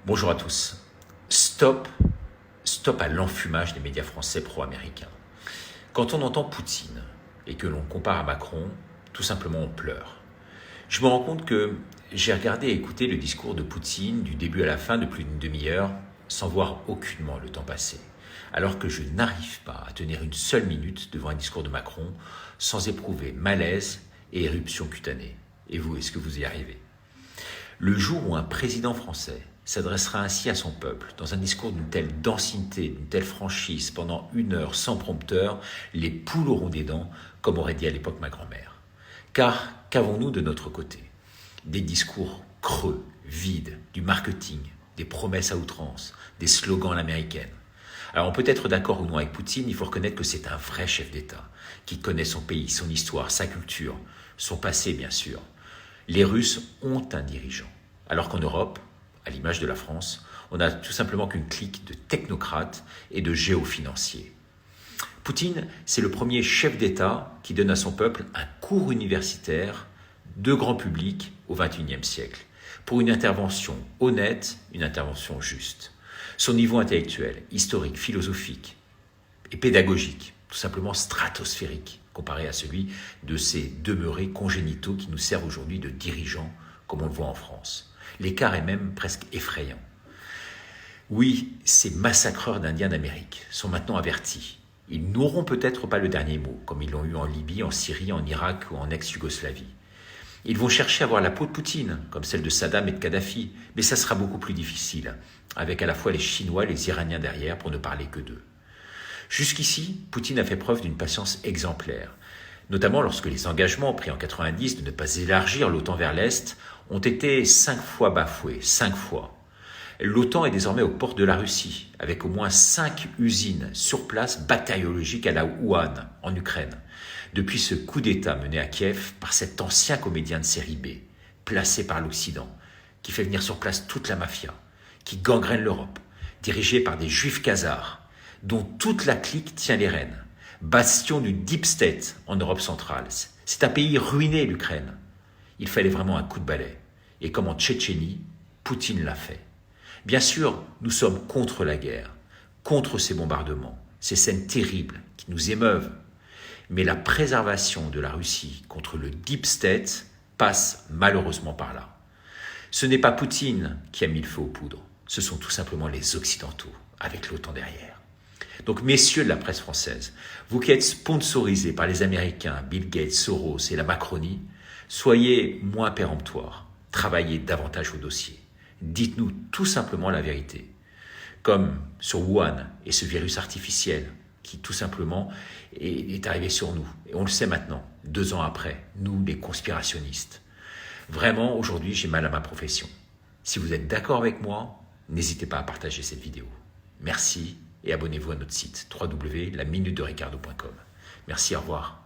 Bonjour à tous. Stop, stop à l'enfumage des médias français pro-américains. Quand on entend Poutine et que l'on compare à Macron, tout simplement on pleure. Je me rends compte que j'ai regardé et écouté le discours de Poutine du début à la fin de plus d'une demi-heure sans voir aucunement le temps passer, alors que je n'arrive pas à tenir une seule minute devant un discours de Macron sans éprouver malaise et éruption cutanée. Et vous, est-ce que vous y arrivez ? Le jour où un président français s'adressera ainsi à son peuple, dans un discours d'une telle densité, d'une telle franchise, pendant 1 heure sans prompteur, les poules auront des dents, comme aurait dit à l'époque ma grand-mère. Car qu'avons-nous de notre côté ? Des discours creux, vides, du marketing, des promesses à outrance, des slogans à l'américaine. Alors on peut être d'accord ou non avec Poutine, il faut reconnaître que c'est un vrai chef d'État, qui connaît son pays, son histoire, sa culture, son passé bien sûr. Les Russes ont un dirigeant, alors qu'en Europe, à l'image de la France, on n'a tout simplement qu'une clique de technocrates et de géofinanciers. Poutine, c'est le premier chef d'État qui donne à son peuple un cours universitaire de grand public au XXIe siècle, pour une intervention honnête, une intervention juste. Son niveau intellectuel, historique, philosophique et pédagogique, tout simplement stratosphérique, comparé à celui de ces demeurés congénitaux qui nous servent aujourd'hui de dirigeants, comme on le voit en France. L'écart est même presque effrayant. Oui, ces massacreurs d'Indiens d'Amérique sont maintenant avertis. Ils n'auront peut-être pas le dernier mot, comme ils l'ont eu en Libye, en Syrie, en Irak ou en ex-Yougoslavie. Ils vont chercher à avoir la peau de Poutine, comme celle de Saddam et de Kadhafi, mais ça sera beaucoup plus difficile, avec à la fois les Chinois et les Iraniens derrière, pour ne parler que d'eux. Jusqu'ici, Poutine a fait preuve d'une patience exemplaire, notamment lorsque les engagements pris en 90 de ne pas élargir l'OTAN vers l'Est ont été 5 fois bafoués, 5 fois. L'OTAN est désormais aux portes de la Russie, avec au moins 5 usines sur place bactériologiques à la Wuhan, en Ukraine, depuis ce coup d'État mené à Kiev par cet ancien comédien de série B, placé par l'Occident, qui fait venir sur place toute la mafia, qui gangrène l'Europe, dirigée par des juifs khazars, dont toute la clique tient les rênes, bastion du Deep State en Europe centrale. C'est un pays ruiné, l'Ukraine. Il fallait vraiment un coup de balai. Et comme en Tchétchénie, Poutine l'a fait. Bien sûr, nous sommes contre la guerre, contre ces bombardements, ces scènes terribles qui nous émeuvent. Mais la préservation de la Russie contre le Deep State passe malheureusement par là. Ce n'est pas Poutine qui a mis le feu aux poudres, ce sont tout simplement les Occidentaux, avec l'OTAN derrière. Donc, messieurs de la presse française, vous qui êtes sponsorisés par les Américains, Bill Gates, Soros et la Macronie, soyez moins péremptoires, travaillez davantage au dossier. Dites-nous tout simplement la vérité. Comme sur Wuhan et ce virus artificiel qui tout simplement est arrivé sur nous. Et on le sait maintenant, 2 ans après, nous les conspirationnistes. Vraiment, aujourd'hui, j'ai mal à ma profession. Si vous êtes d'accord avec moi, n'hésitez pas à partager cette vidéo. Merci et abonnez-vous à notre site www.laminutedericardo.com. Merci, au revoir.